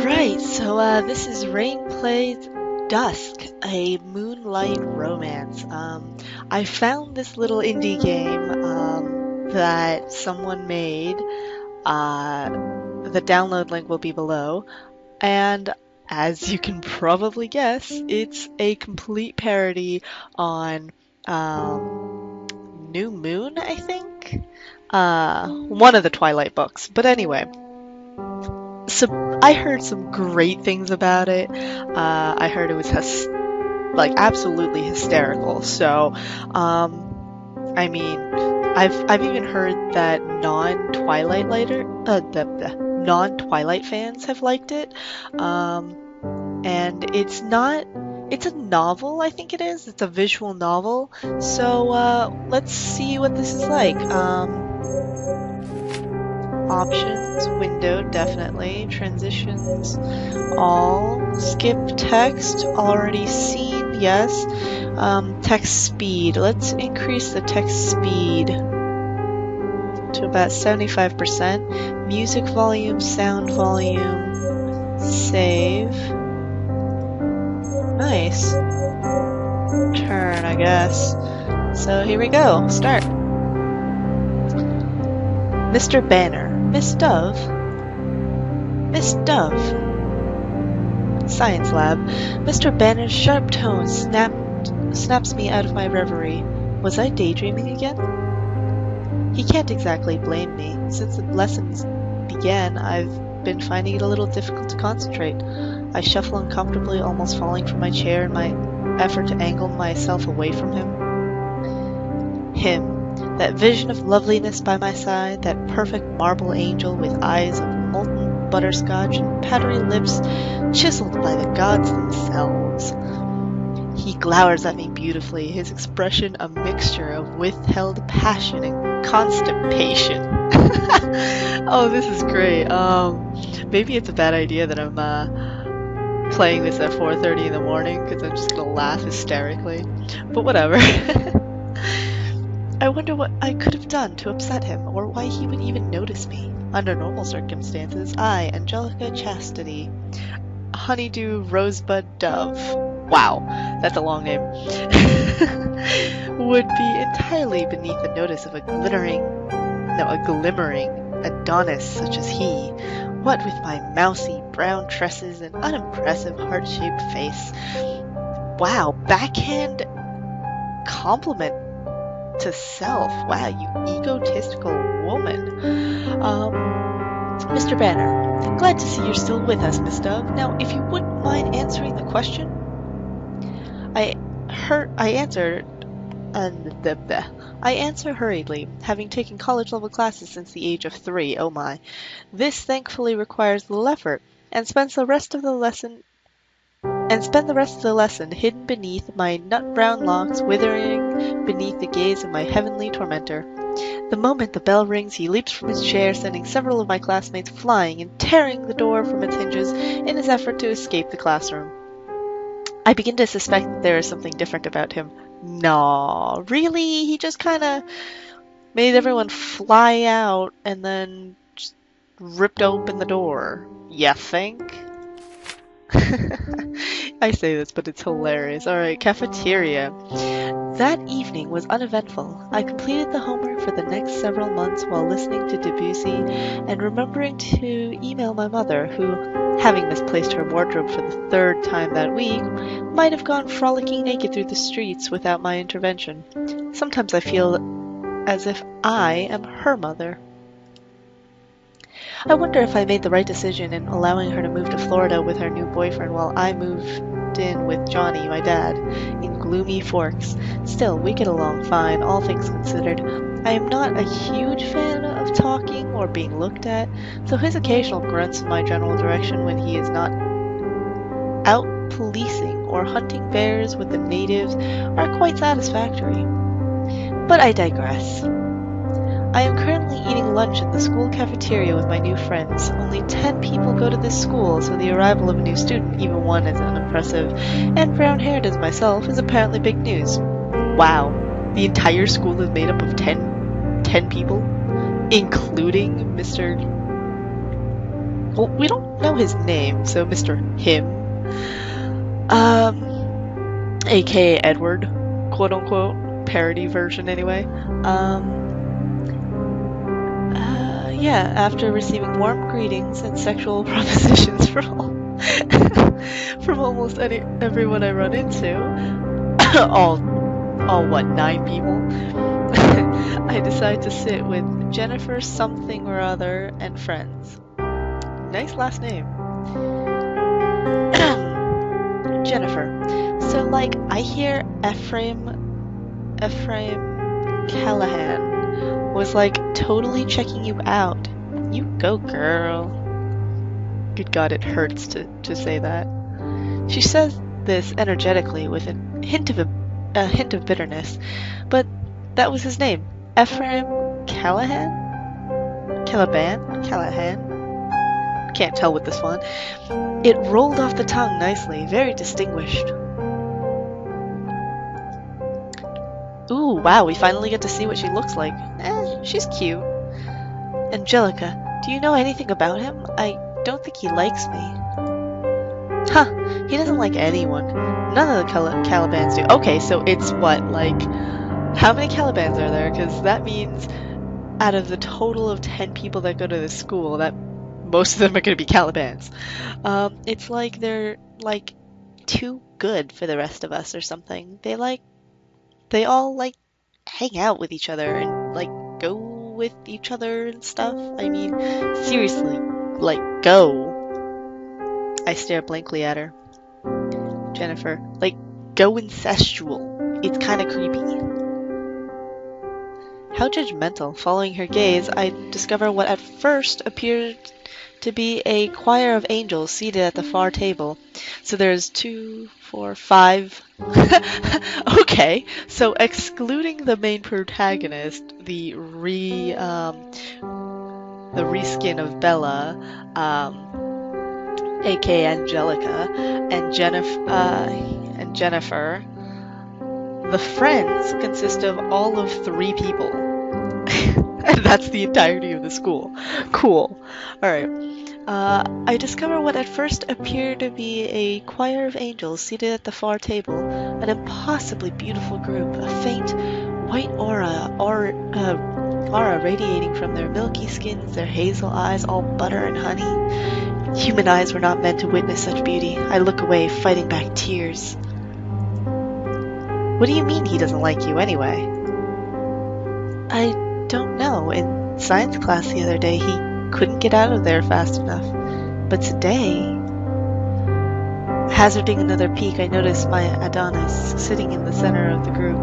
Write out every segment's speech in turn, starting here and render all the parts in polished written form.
Alright, so this is Rain Plays Dusk, a Moonlight romance. I found this little indie game that someone made. The download link will be below. And as you can probably guess, it's a complete parody on New Moon, I think? One of the Twilight books. But anyway. So I heard some great things about it. I heard it was absolutely hysterical. So, I mean, I've even heard that non-Twilight fans have liked it. And it's a novel, I think it is. It's a visual novel. So, let's see what this is like. Options, window, definitely. Transitions, all. Skip text, already seen, yes. Text speed, let's increase the text speed to about 75%. Music volume, sound volume, save. Nice. Turn, I guess. So here we go, start. Mr. Banner. Miss Dove? Miss Dove? Science lab. Mr. Banner's sharp tone snaps me out of my reverie. Was I daydreaming again? He can't exactly blame me. Since the lessons began, I've been finding it a little difficult to concentrate. I shuffle uncomfortably, almost falling from my chair in my effort to angle myself away from him. That vision of loveliness by my side, that perfect marble angel with eyes of molten butterscotch and powdery lips chiseled by the gods themselves. He glowers at me beautifully, his expression a mixture of withheld passion and constipation. Oh, this is great. Maybe it's a bad idea that I'm playing this at 4:30 in the morning, because I'm just gonna laugh hysterically. But whatever. I wonder what I could have done to upset him, or why he would even notice me. Under normal circumstances, I, Angelica Chastity, Honeydew Rosebud Dove, wow, that's a long name, would be entirely beneath the notice of a glimmering Adonis such as he. What with my mousy brown tresses and unimpressive heart-shaped face. Wow, backhand compliment to self. Wow, you egotistical woman. Mr. Banner, glad to see you're still with us, Miss Dove. Now, if you wouldn't mind answering the question. I answer hurriedly, having taken college-level classes since the age of 3. Oh my. This thankfully requires little effort, and spend the rest of the lesson hidden beneath my nut-brown locks, withering beneath the gaze of my heavenly tormentor. The moment the bell rings, he leaps from his chair, sending several of my classmates flying and tearing the door from its hinges in his effort to escape the classroom. I begin to suspect that there is something different about him. No, really? He just kinda made everyone fly out and then just ripped open the door. You think? I say this, but it's hilarious. Alright, cafeteria. That evening was uneventful. I completed the homework for the next several months while listening to Debussy and remembering to email my mother, who, having misplaced her wardrobe for the 3rd time that week, might have gone frolicking naked through the streets without my intervention. Sometimes I feel as if I am her mother. I wonder if I made the right decision in allowing her to move to Florida with her new boyfriend while I moved in with Johnny, my dad, in gloomy Forks. Still, we get along fine, all things considered. I am not a huge fan of talking or being looked at, so his occasional grunts in my general direction when he is not out policing or hunting bears with the natives are quite satisfactory. But I digress. I am currently eating lunch in the school cafeteria with my new friends. Only 10 people go to this school, so the arrival of a new student, even one as unimpressive and brown-haired as myself, is apparently big news. Wow, the entire school is made up of 10 people? Including Mr. well, we don't know his name, so Mr. Him, aka Edward, quote unquote, parody version anyway. Yeah, after receiving warm greetings and sexual propositions from almost everyone I run into, all what, 9 people, I decide to sit with Jennifer something or other and friends. Nice last name. Jennifer. So, like, I hear Ephraim Callahan was, like, totally checking you out. You go, girl. Good God, it hurts to say that. She says this energetically with a hint of bitterness, but that was his name. Ephraim Callahan? Callahan? Can't tell with this one. It rolled off the tongue nicely, very distinguished. Ooh, wow, we finally get to see what she looks like. She's cute. Angelica, do you know anything about him? I don't think he likes me. Huh, he doesn't like anyone. None of the Calibans do. Okay, so it's what, like, how many Calibans are there? Because that means out of the total of 10 people that go to this school, that most of them are going to be Calibans. It's like they're, like, too good for the rest of us or something. They all, like, hang out with each other and, like, go with each other and stuff. I mean, seriously, like, go. I stare blankly at her. Jennifer, like, go incestual. It's kind of creepy. How judgmental. Following her gaze, I discover what at first appeared to be a choir of angels seated at the far table. So there's 2, 4, 5. Okay, so excluding the main protagonist, the reskin of Bella, aka Angelica, and Jennifer, the friends consist of all of 3 people. And that's the entirety of the school. Cool. Alright. I discover what at first appeared to be a choir of angels seated at the far table, an impossibly beautiful group, a faint white aura radiating from their milky skins, their hazel eyes all butter and honey. Human eyes were not meant to witness such beauty. I look away, fighting back tears. What do you mean he doesn't like you anyway? I don't know. In science class the other day, he couldn't get out of there fast enough. But today, hazarding another peek, I noticed my Adonis sitting in the center of the group.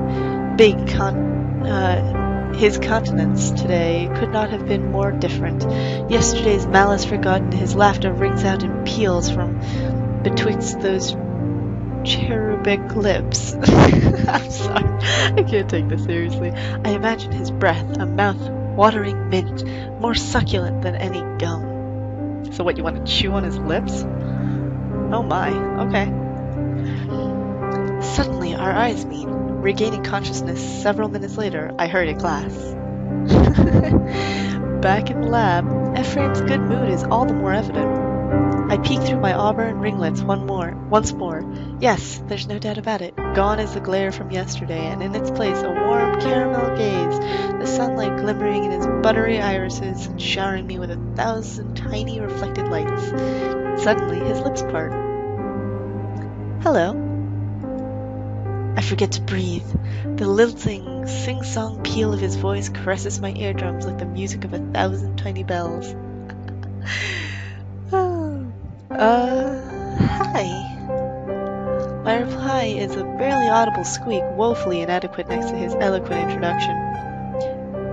His countenance today could not have been more different. Yesterday's malice forgotten, his laughter rings out in peals from betwixt those cherubic lips. I'm sorry, I can't take this seriously. I imagine his breath, a mouth-watering mint, more succulent than any gum. So what, you want to chew on his lips? Oh my, okay. Suddenly our eyes meet. Regaining consciousness several minutes later, I hurry to class. Back in the lab, Ephraim's good mood is all the more evident. I peek through my auburn ringlets once more. Yes, there's no doubt about it. Gone is the glare from yesterday, and in its place a warm caramel gaze, the sunlight glimmering in his buttery irises and showering me with 1,000 tiny reflected lights. Suddenly his lips part. Hello. I forget to breathe. The lilting, sing-song peal of his voice caresses my eardrums like the music of 1,000 tiny bells. Hi. My reply is a barely audible squeak, woefully inadequate next to his eloquent introduction.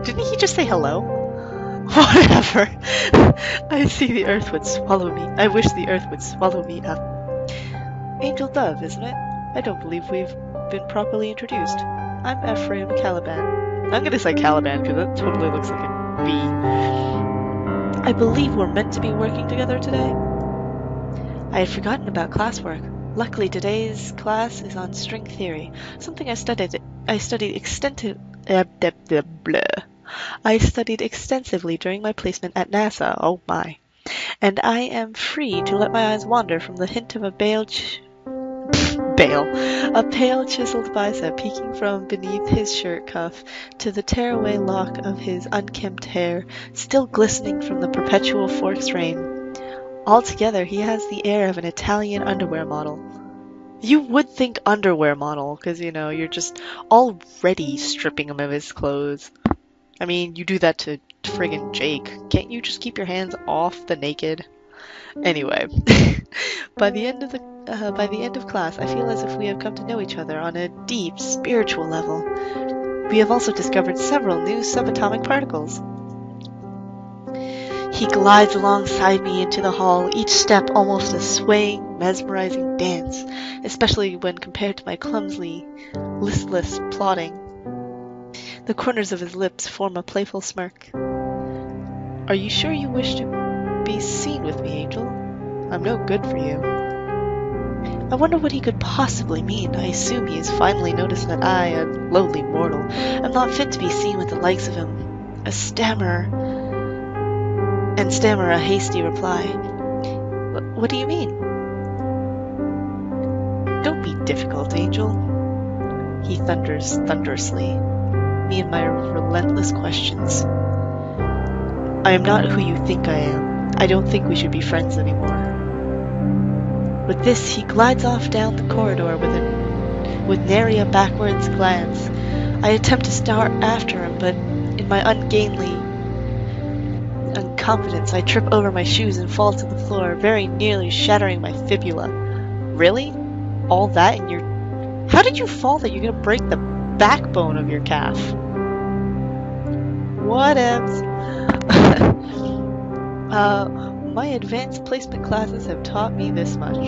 Didn't he just say hello? Whatever. I see the earth would swallow me. I wish the earth would swallow me up. Angel Dove, isn't it? I don't believe we've been properly introduced. I'm Ephraim Caliban. I'm gonna say Caliban because that totally looks like a B. I believe we're meant to be working together today. I had forgotten about classwork. Luckily, today's class is on string theory, something I studied extensively during my placement at NASA. Oh my. and I am free to let my eyes wander from the hint of a a pale chiseled bicep peeking from beneath his shirt cuff to the tearaway lock of his unkempt hair, still glistening from the perpetual fork's rain. Altogether, he has the air of an Italian underwear model. You would think underwear model, because, you know, you're just already stripping him of his clothes. I mean, you do that to friggin' Jake. Can't you just keep your hands off the naked? Anyway, by the end of class, I feel as if we have come to know each other on a deep, spiritual level. We have also discovered several new subatomic particles. He glides alongside me into the hall, each step almost a swaying, mesmerizing dance, especially when compared to my clumsily, listless plodding. The corners of his lips form a playful smirk. Are you sure you wish to be seen with me, Angel? I'm no good for you. I wonder what he could possibly mean. I assume he has finally noticed that I, a lowly mortal, am not fit to be seen with the likes of him. Stammer a hasty reply. What do you mean? Don't be difficult, Angel. He thunders thunderously, me and my relentless questions. I am not who you think I am. I don't think we should be friends anymore. With this, he glides off down the corridor with nary a backwards glance. I attempt to start after him, but in my ungainly confidence, I trip over my shoes and fall to the floor, very nearly shattering my fibula. Really? All that in your... How did you fall that you're gonna break the backbone of your calf? Whatevs. My advanced placement classes have taught me this much.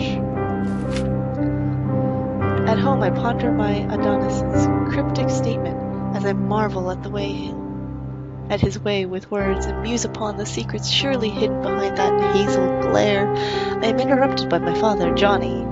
At home, I ponder my Adonis's cryptic statement as I marvel at his way with words and muse upon the secrets surely hidden behind that hazel glare. I am interrupted by my father, Johnny,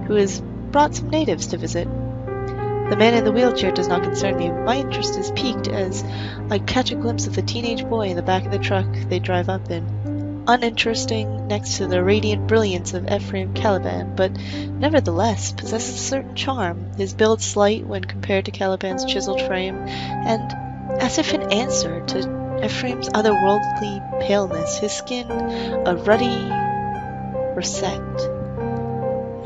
who has brought some natives to visit. The man in the wheelchair does not concern me. My interest is piqued as I catch a glimpse of the teenage boy in the back of the truck they drive up in. Uninteresting next to the radiant brilliance of Ephraim Caliban, but nevertheless possesses a certain charm, his build slight when compared to Caliban's chiseled frame, and as if in answer to Ephraim's otherworldly paleness, his skin a ruddy russet.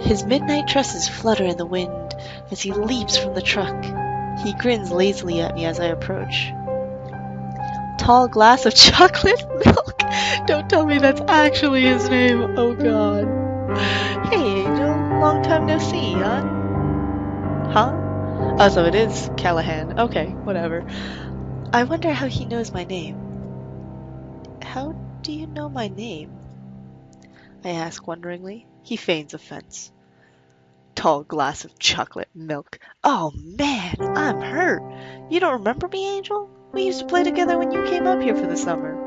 His midnight tresses flutter in the wind as he leaps from the truck. He grins lazily at me as I approach. Tall glass of chocolate milk? Don't tell me that's actually his name. Oh god. Hey Angel, long time no see, huh? Huh? Oh, so it is Callahan. Okay, whatever. I wonder how he knows my name. How do you know my name? I ask wonderingly. He feigns offense. Tall glass of chocolate milk. Oh man, I'm hurt. You don't remember me, Angel? We used to play together when you came up here for the summer.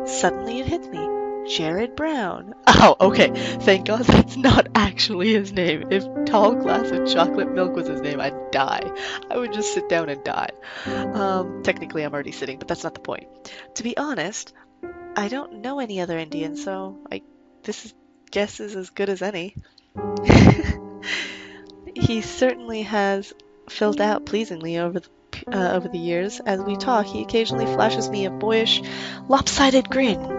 Suddenly it hits me. Jared Brown. Oh, okay. Thank God that's not actually his name. If Tall Glass of Chocolate Milk was his name, I'd die. I would just sit down and die. Technically I'm already sitting, but that's not the point. To be honest, I don't know any other Indians, so this guess is as good as any. He certainly has filled out pleasingly over the years. As we talk, he occasionally flashes me a boyish, lopsided grin.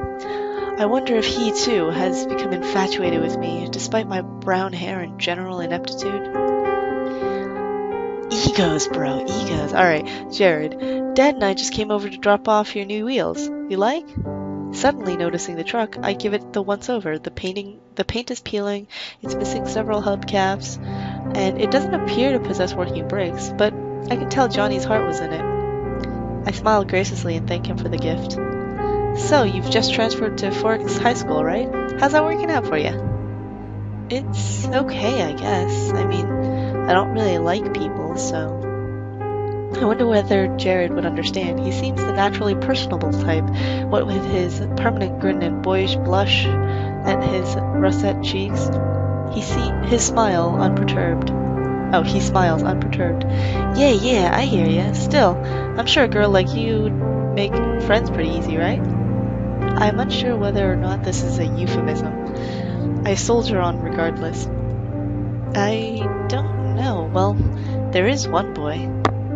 I wonder if he, too, has become infatuated with me, despite my brown hair and general ineptitude. Egos, bro, egos. Alright, Jared, Dad and I just came over to drop off your new wheels. You like? Suddenly noticing the truck, I give it the once-over. The paint is peeling, it's missing several hubcaps, and it doesn't appear to possess working brakes, but I can tell Johnny's heart was in it. I smile graciously and thank him for the gift. So, you've just transferred to Forks High School, right? How's that working out for you? It's okay, I guess. I mean, I don't really like people, so... I wonder whether Jared would understand. He seems the naturally personable type, what with his permanent grin and boyish blush at his russet cheeks. He smiles unperturbed. Yeah, I hear ya. Still, I'm sure a girl like you would make friends pretty easy, right? I'm unsure whether or not this is a euphemism. I soldier on regardless. I don't know. Well, there is one boy.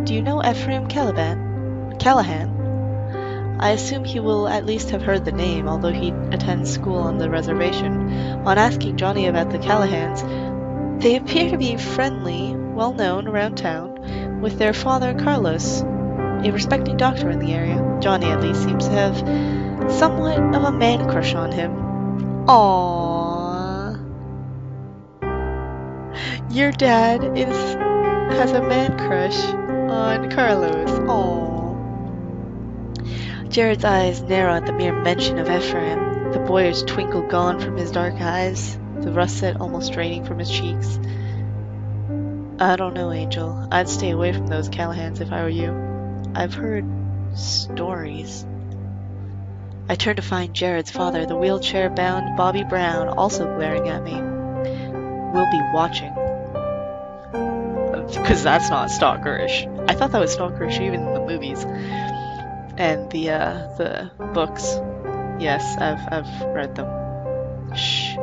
Do you know Ephraim Callahan? I assume he will at least have heard the name, although he attends school on the reservation. On asking Johnny about the Callahans, they appear to be friendly, well-known around town, with their father Carlos, a respected doctor in the area. Johnny at least seems to have somewhat of a man crush on him. Aww. Your dad has a man crush on Carlos. Aww. Jared's eyes narrow at the mere mention of Ephraim, the boyish twinkle gone from his dark eyes, the russet almost draining from his cheeks. I don't know, Angel. I'd stay away from those Callahans if I were you. I've heard stories. I turned to find Jared's father, the wheelchair-bound Bobby Brown, also glaring at me. We'll be watching. Because that's not stalkerish. I thought that was stalkerish even in the movies. And the books. Yes, I've read them. Shh.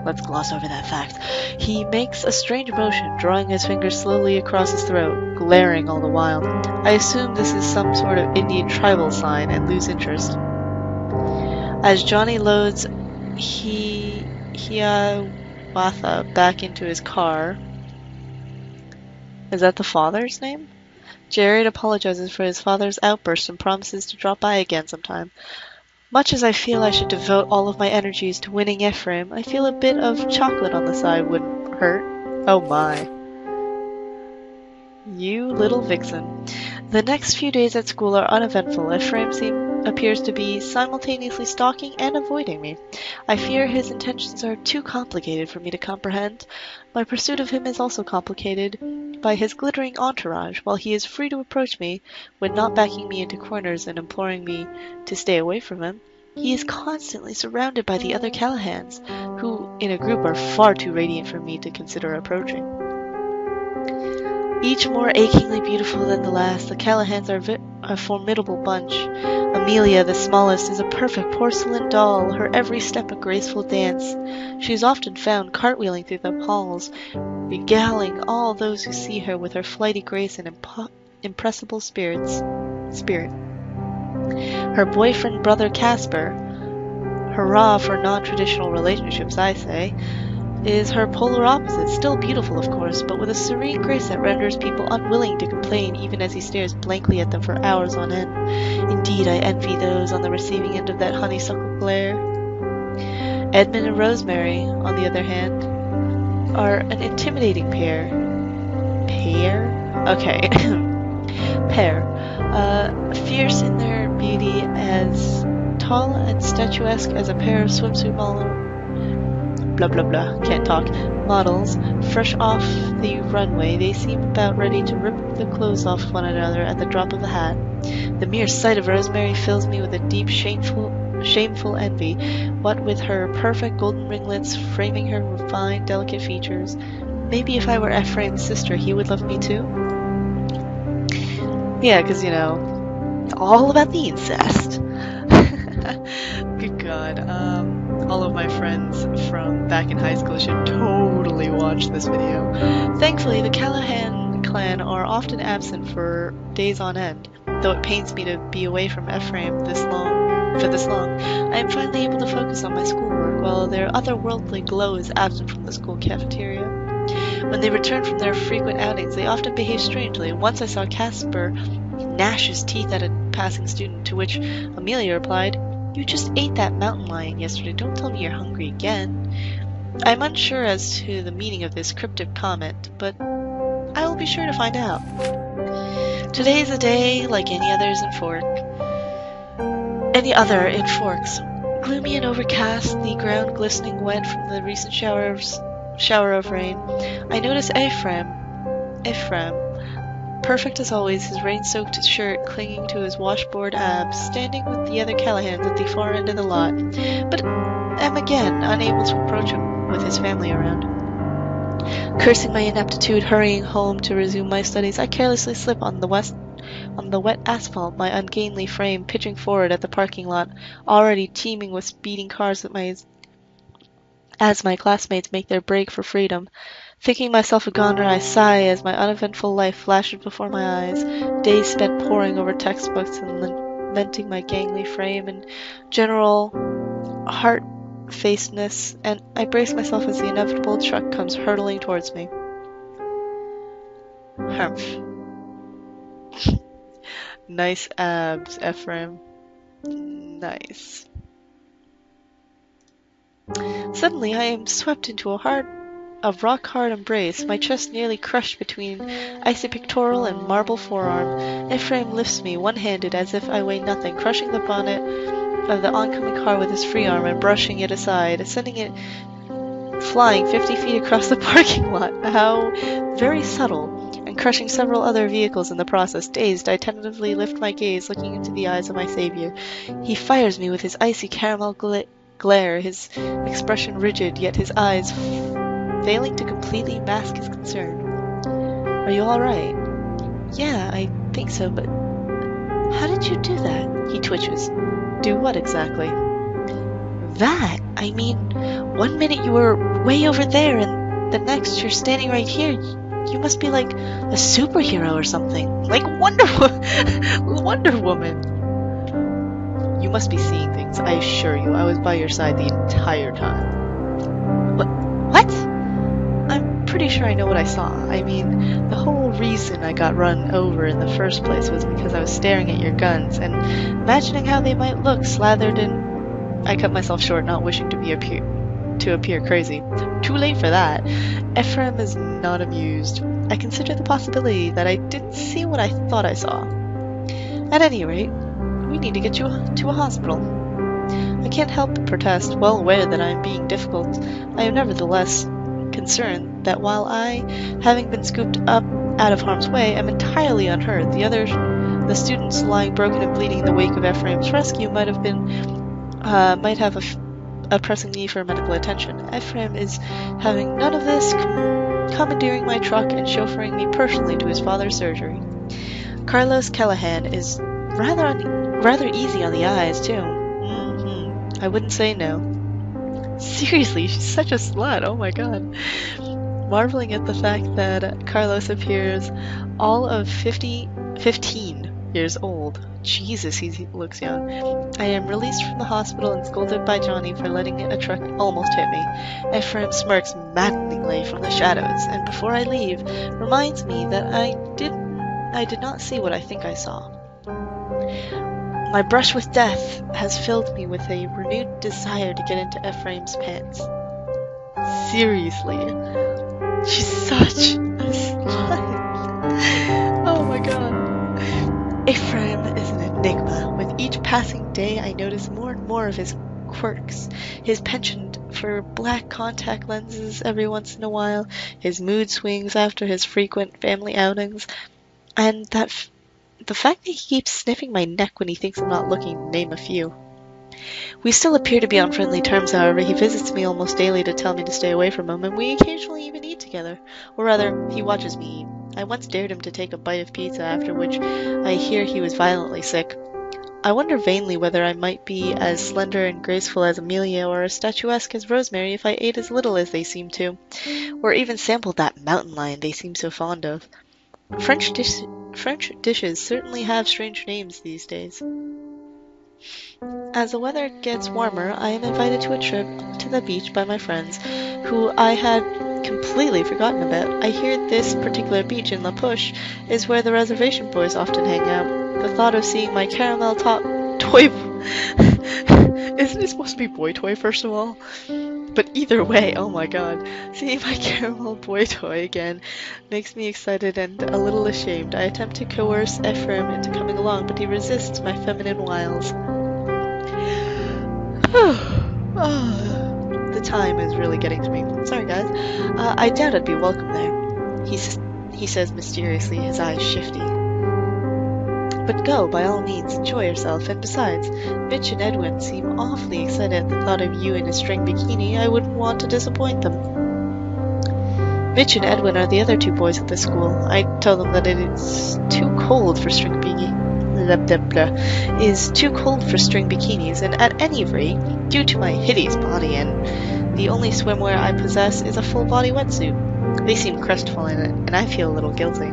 Let's gloss over that fact. He makes a strange motion, drawing his fingers slowly across his throat, glaring all the while. I assume this is some sort of Indian tribal sign and lose interest. As Johnny loads Hiawatha back into his car. Is that the father's name? Jared apologizes for his father's outburst and promises to drop by again sometime. Much as I feel I should devote all of my energies to winning Ephraim, I feel a bit of chocolate on the side wouldn't hurt. Oh my. You little vixen. The next few days at school are uneventful. Ephraim appears to be simultaneously stalking and avoiding me. I fear his intentions are too complicated for me to comprehend. My pursuit of him is also complicated by his glittering entourage. While he is free to approach me when not backing me into corners and imploring me to stay away from him, he is constantly surrounded by the other Callahans, who in a group are far too radiant for me to consider approaching. Each more achingly beautiful than the last, the Callahans are a formidable bunch. Amelia, the smallest, is a perfect porcelain doll, her every step a graceful dance. She is often found cartwheeling through the halls, regaling all those who see her with her flighty grace and impressible spirit. Her boyfriend brother Casper, hurrah for non-traditional relationships I say, is her polar opposite, still beautiful of course, but with a serene grace that renders people unwilling to complain even as he stares blankly at them for hours on end. Indeed, I envy those on the receiving end of that honeysuckle glare. Edmund and Rosemary, on the other hand, are an intimidating pair. Okay. Pair. Fierce in their beauty, as tall and statuesque as a pair of swimsuit can't talk, models, fresh off the runway. They seem about ready to rip the clothes off one another at the drop of a hat. The mere sight of Rosemary fills me with a deep, shameful envy, what with her perfect golden ringlets framing her refined, delicate features. Maybe if I were Ephraim's sister, he would love me too? Yeah, because, you know, it's all about the incest. Good God. All of my friends from back in high school should totally watch this video. Thankfully, the Callahan clan are often absent for days on end, though it pains me to be away from Ephraim for this long. I am finally able to focus on my schoolwork, while their otherworldly glow is absent from the school cafeteria. When they return from their frequent outings, they often behave strangely. Once I saw Casper gnash his teeth at a passing student, to which Amelia replied, "You just ate that mountain lion yesterday. Don't tell me you're hungry again." I'm unsure as to the meaning of this cryptic comment, but I will be sure to find out. Today is a day like any other in Forks. Gloomy and overcast, the ground glistening wet from the recent shower of rain. I notice Ephraim, perfect as always, his rain-soaked shirt clinging to his washboard abs, standing with the other Callahans at the far end of the lot, but am again unable to approach him with his family around. Cursing my ineptitude, hurrying home to resume my studies, I carelessly slip on the On the wet asphalt, my ungainly frame pitching forward at the parking lot, already teeming with speeding cars as my classmates make their break for freedom. Thinking myself a goner, I sigh as my uneventful life flashes before my eyes, days spent poring over textbooks and lamenting my gangly frame and general heart-facedness, and I brace myself as the inevitable truck comes hurtling towards me. Humph. Nice abs, Ephraim. Nice. Suddenly I am swept into a rock-hard embrace, my chest nearly crushed between icy pectoral and marble forearm. Ephraim lifts me, one-handed, as if I weigh nothing, crushing the bonnet of the oncoming car with his free arm and brushing it aside, sending it flying 50 feet across the parking lot. How very subtle, and crushing several other vehicles in the process. Dazed, I tentatively lift my gaze, looking into the eyes of my savior. He fires me with his icy caramel glare, his expression rigid, yet his eyes failing to completely mask his concern. Are you alright? Yeah, I think so, but how did you do that? He twitches. Do what exactly? That! I mean, one minute you were way over there, and the next you're standing right here. You must be like a superhero or something. Like Wonder Woman. You must be seeing things, I assure you. I was by your side the entire time. What? I'm pretty sure I know what I saw. I mean, the whole reason I got run over in the first place was because I was staring at your guns and imagining how they might look slathered in... I cut myself short, not wishing to appear crazy. Too late for that. Ephraim is not amused. I consider the possibility that I didn't see what I thought I saw. At any rate, we need to get you to a hospital. I can't help but protest, well aware that I am being difficult. I am nevertheless concerned that while I, having been scooped up out of harm's way, am entirely unhurt, the students lying broken and bleeding in the wake of Ephraim's rescue might have a pressing need for medical attention. Ephraim is having none of this, commandeering my truck and chauffeuring me personally to his father's surgery. Carlos Callahan is rather easy on the eyes, too. I wouldn't say no. Seriously, she's such a slut, oh my god. Marveling at the fact that Carlos appears all of 15 years old. Jesus, he looks young. I am released from the hospital and scolded by Johnny for letting a truck almost hit me. Ephraim smirks maddeningly from the shadows, and before I leave, reminds me that I did not see what I think I saw. My brush with death has filled me with a renewed desire to get into Ephraim's pants. Seriously, she's such a slut. Oh my god. Ephraim is an enigma. With each passing day, I notice more and more of his quirks. His penchant for black contact lenses every once in a while, his mood swings after his frequent family outings, and the fact that he keeps sniffing my neck when he thinks I'm not looking, to name a few. We still appear to be on friendly terms, however. He visits me almost daily to tell me to stay away from him, and we occasionally even eat together. Or rather, he watches me eat. I once dared him to take a bite of pizza, after which I hear he was violently sick. I wonder vainly whether I might be as slender and graceful as Amelia or as statuesque as Rosemary if I ate as little as they seem to, or even sampled that mountain lion they seem so fond of. French dishes certainly have strange names these days. As the weather gets warmer, I am invited to a trip to the beach by my friends, who I had completely forgotten about. I hear this particular beach in La Push is where the reservation boys often hang out. The thought of seeing my caramel top toy... Isn't it supposed to be boy toy, first of all? But either way, oh my god, seeing my caramel boy toy again makes me excited and a little ashamed. I attempt to coerce Ephraim into coming along, but he resists my feminine wiles. The time is really getting to me. Sorry guys. I doubt I'd be welcome there. He says mysteriously, his eyes shifty. But go, by all means, enjoy yourself, and besides, Mitch and Edwin seem awfully excited at the thought of you in a string bikini. I wouldn't want to disappoint them. Mitch and Edwin are the other two boys at the school. I tell them that it is too cold for string bikinis, and at any rate, due to my hideous body and the only swimwear I possess is a full-body wetsuit. They seem crestfallen, and I feel a little guilty.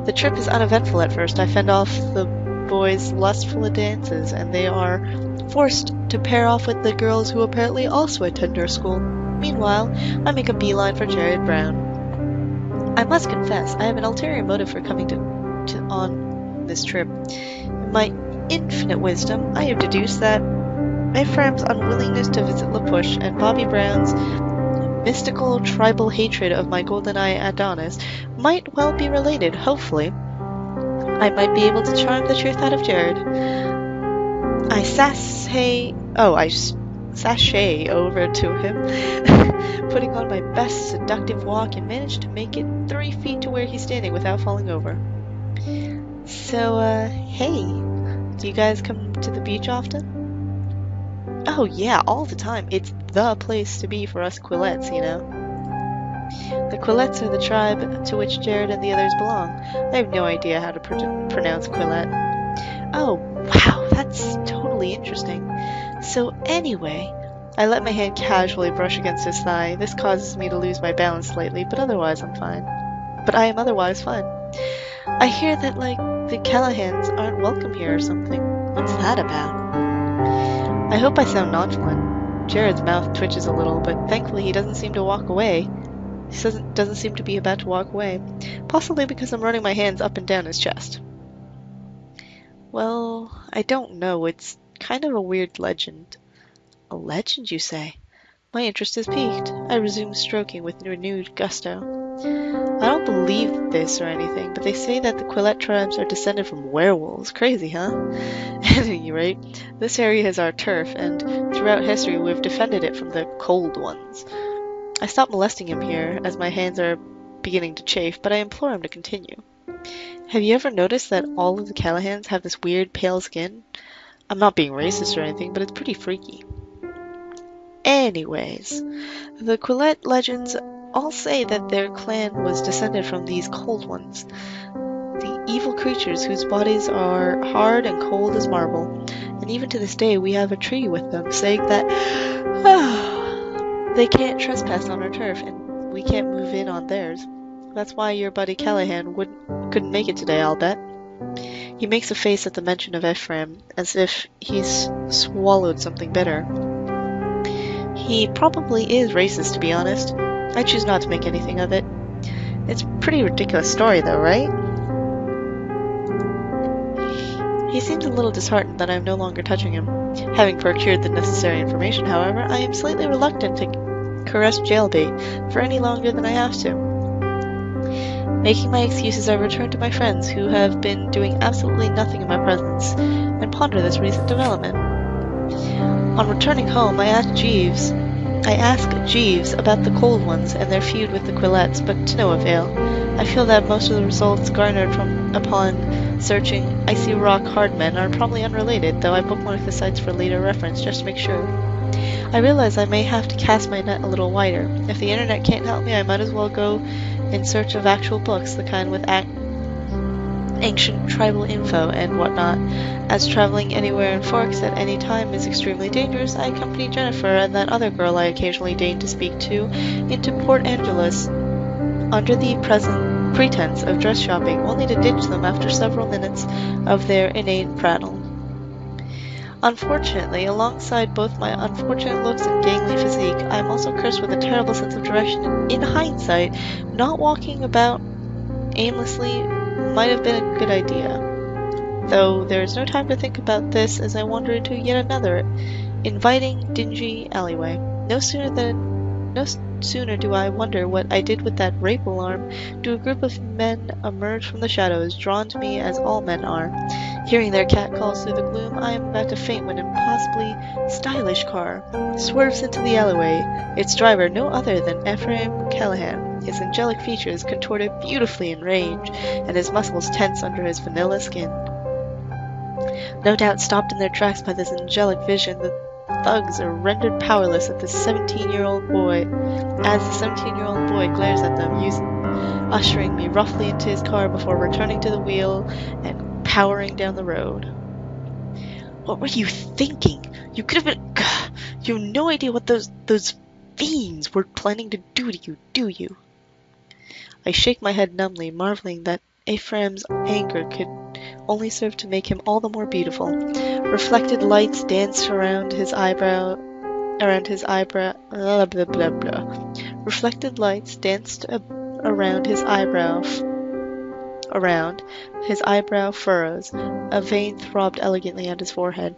The trip is uneventful at first. I fend off the boys' lustful dances, and they are forced to pair off with the girls who apparently also attend our school. Meanwhile, I make a beeline for Jared Brown. I must confess, I have an ulterior motive for coming on this trip. In my infinite wisdom, I have deduced that Ephraim's unwillingness to visit La Push and Bobby Brown's mystical tribal hatred of my GoldenEye Adonis might well be related. Hopefully, I might be able to charm the truth out of Jared. I sashay over to him, putting on my best seductive walk, and managed to make it 3 feet to where he's standing without falling over. So, hey, do you guys come to the beach often? Oh yeah, all the time. It's the place to be for us Quillettes, you know. The Quillettes are the tribe to which Jared and the others belong. I have no idea how to pronounce Quillette. Oh, wow, that's totally interesting. So anyway, I let my hand casually brush against his thigh. This causes me to lose my balance slightly, but otherwise I'm fine. But I am otherwise fine. I hear that, like, the Callahans aren't welcome here or something. What's that about? I hope I sound nonchalant. Jared's mouth twitches a little, but thankfully he doesn't seem to walk away. He doesn't seem to be about to walk away. Possibly because I'm running my hands up and down his chest. Well, I don't know. It's kind of a weird legend. A legend, you say? My interest is piqued. I resume stroking with renewed gusto. I don't believe this or anything, but they say that the Quillette tribes are descended from werewolves. Crazy, huh? At any rate, this area is our turf, and throughout history we've defended it from the cold ones. I stop molesting him here, as my hands are beginning to chafe, but I implore him to continue. Have you ever noticed that all of the Callahans have this weird pale skin? I'm not being racist or anything, but it's pretty freaky. Anyways, the Quillette legends all say that their clan was descended from these cold ones, the evil creatures whose bodies are hard and cold as marble, and even to this day we have a treaty with them saying that they can't trespass on our turf and we can't move in on theirs. That's why your buddy Callahan couldn't make it today, I'll bet. He makes a face at the mention of Ephraim, as if he's swallowed something bitter. He probably is racist, to be honest. I choose not to make anything of it. It's a pretty ridiculous story, though, right? He seems a little disheartened that I am no longer touching him. Having procured the necessary information, however, I am slightly reluctant to caress Jailbait for any longer than I have to. Making my excuses, I return to my friends, who have been doing absolutely nothing in my presence, and ponder this recent development. On returning home, I ask Jeeves about the cold ones and their feud with the Quillettes, but to no avail. I feel that most of the results garnered upon searching Icy Rock Hardmen are probably unrelated, though I bookmark the sites for later reference just to make sure. I realize I may have to cast my net a little wider. If the internet can't help me, I might as well go in search of actual books, the kind with ancient tribal info and whatnot. As traveling anywhere in Forks at any time is extremely dangerous, I accompany Jennifer and that other girl I occasionally deign to speak to into Port Angeles under the pretense of dress shopping, only to ditch them after several minutes of their inane prattle. Unfortunately, alongside both my unfortunate looks and gangly physique, I am also cursed with a terrible sense of direction. In hindsight, not walking about aimlessly might have been a good idea. Though there is no time to think about this as I wander into yet another inviting, dingy alleyway. No sooner do I wonder what I did with that rape alarm do a group of men emerge from the shadows, drawn to me as all men are. Hearing their catcalls through the gloom, I am about to faint when a possibly stylish car swerves into the alleyway, its driver no other than Ephraim Callahan, his angelic features contorted beautifully in rage, and his muscles tense under his vanilla skin. No doubt stopped in their tracks by this angelic vision, the thugs are rendered powerless at the 17-year-old boy, as the 17-year-old boy glares at them, ushering me roughly into his car before returning to the wheel and powering down the road. What were you thinking? You could have been... You have no idea what those fiends were planning to do to you, do you? I shake my head numbly, marveling that Ephraim's anger could only serve to make him all the more beautiful. Reflected lights danced around his eyebrow, blah, blah, blah, blah. Reflected lights danced around his eyebrow furrows. A vein throbbed elegantly on his forehead.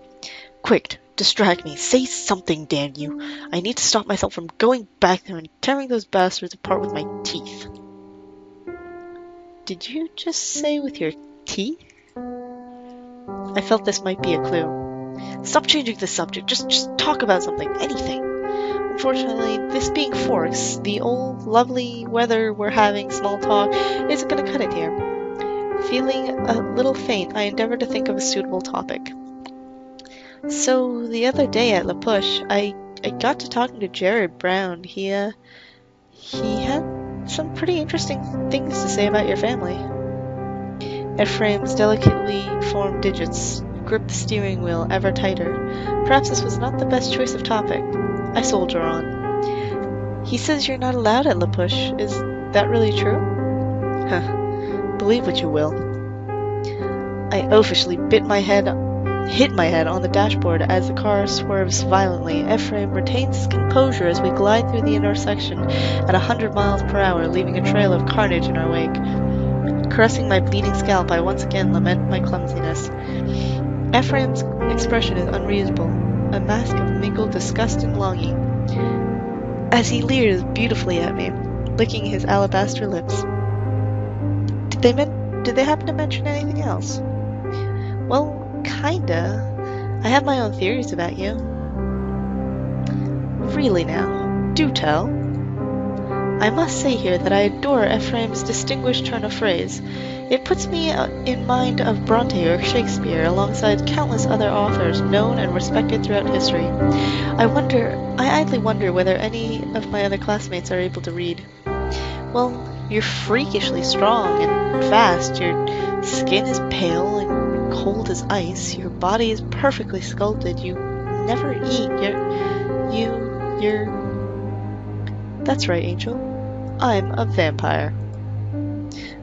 Quick, distract me. Say something, damn you. I need to stop myself from going back there and tearing those bastards apart with my teeth. Did you just say with your teeth? I felt this might be a clue. Stop changing the subject. Just talk about something. Anything. Unfortunately, this being Forks, the old, lovely weather we're having small talk isn't going to cut it here. Feeling a little faint, I endeavored to think of a suitable topic. So, the other day at La Push, I got to talking to Jared Brown. He had some pretty interesting things to say about your family. Ephraim's delicately formed digits gripped the steering wheel ever tighter. Perhaps this was not the best choice of topic. I soldier on. He says you're not allowed at La Push. Is that really true? Huh. Believe what you will. I oafishly hit my head on the dashboard as the car swerves violently. Ephraim retains his composure as we glide through the intersection at 100 miles per hour, leaving a trail of carnage in our wake. Caressing my bleeding scalp, I once again lament my clumsiness. Ephraim's expression is unreadable, a mask of mingled disgust and longing, as he leers beautifully at me, licking his alabaster lips. Did they happen to mention anything else? Well, kinda. I have my own theories about you. Really now, do tell. I must say here that I adore Ephraim's distinguished turn of phrase. It puts me in mind of Bronte or Shakespeare, alongside countless other authors known and respected throughout history. I idly wonder whether any of my other classmates are able to read. Well, you're freakishly strong and fast. Your skin is pale and cold as ice. Your body is perfectly sculpted. You never eat. You're... That's right, Angel. I'm a vampire.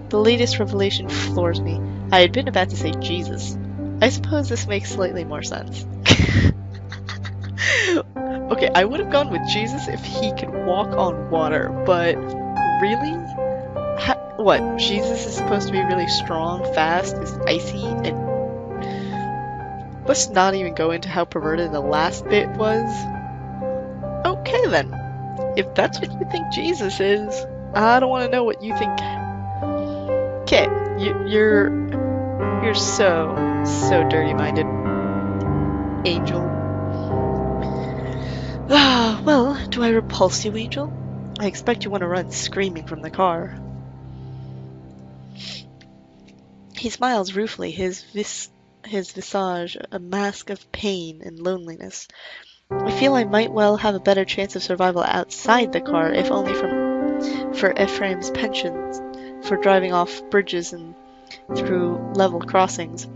The latest revelation floors me. I had been about to say Jesus. I suppose this makes slightly more sense. Okay, I would have gone with Jesus if he could walk on water, but really? What, Jesus is supposed to be really strong, fast, is icy, and... Let's not even go into how perverted the last bit was. Okay then. If that's what you think Jesus is, I don't want to know what you think. Okay, you're so dirty-minded, Angel. Well, do I repulse you, Angel? I expect you want to run screaming from the car. He smiles ruefully, his visage a mask of pain and loneliness. I feel I might well have a better chance of survival outside the car, if only for Ephraim's penchant for driving off bridges and through level crossings.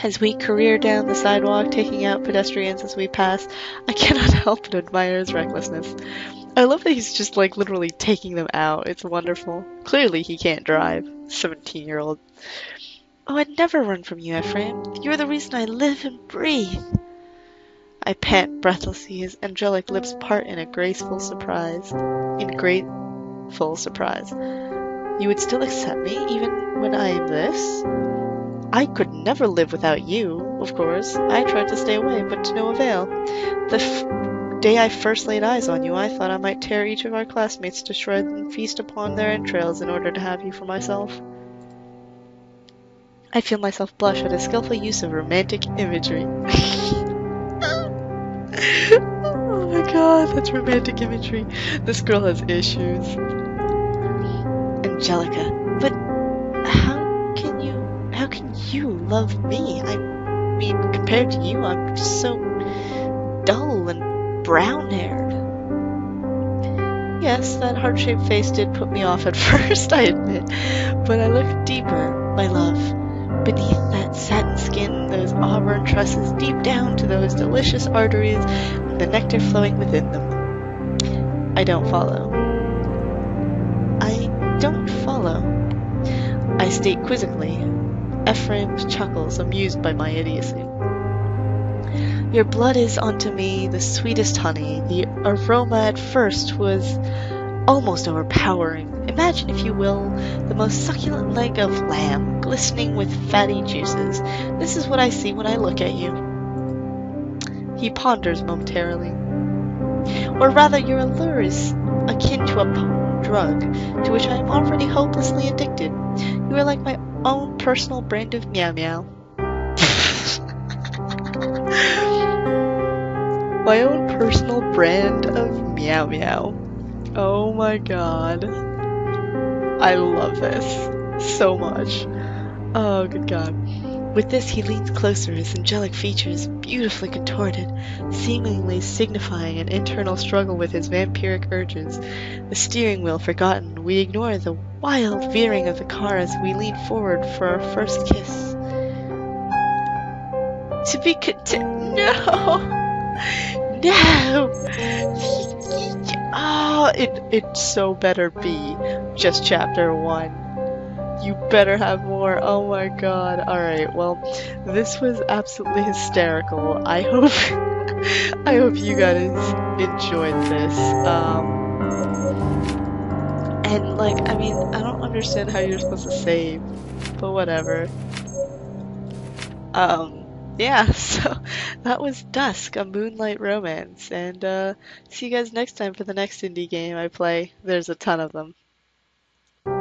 As we career down the sidewalk, taking out pedestrians as we pass, I cannot help but admire his recklessness. I love that he's just like literally taking them out. It's wonderful. Clearly he can't drive. 17-year-old. Oh, I'd never run from you, Ephraim. You're the reason I live and breathe. I pant breathlessly, his angelic lips part in grateful surprise. You would still accept me, even when I am this? I could never live without you, of course. I tried to stay away, but to no avail. The day I first laid eyes on you, I thought I might tear each of our classmates to shreds and feast upon their entrails in order to have you for myself. I feel myself blush at a skillful use of romantic imagery. Oh my god, that's romantic imagery. This girl has issues. Angelica, but how can you love me? I mean, compared to you, I'm just so dull and brown-haired. Yes, that heart-shaped face did put me off at first, I admit, but I looked deeper, my love, beneath that satin skin, those auburn tresses, deep down to those delicious arteries, and the nectar flowing within them. I don't follow. I don't follow. I state quizzically. Ephraim chuckles, amused by my idiocy. Your blood is unto me the sweetest honey. The aroma at first was almost overpowering. Imagine, if you will, the most succulent leg of lamb, glistening with fatty juices. This is what I see when I look at you. He ponders momentarily. Or rather, your allure is akin to a potent drug, to which I am already hopelessly addicted. You are like my own personal brand of meow meow. My own personal brand of meow meow. Oh my god. I love this so much. Oh, good god. With this, he leans closer, his angelic features beautifully contorted, seemingly signifying an internal struggle with his vampiric urges. The steering wheel forgotten, we ignore the wild veering of the car as we lean forward for our first kiss. To be No! No! Oh, it so better be just chapter 1. You better have more. Oh my god. Alright, well, this was absolutely hysterical. I hope you guys enjoyed this. And like, I mean, I don't understand how you're supposed to save, but whatever. Yeah, so that was Dusk, a Moonlight romance, and see you guys next time for the next indie game I play. There's a ton of them.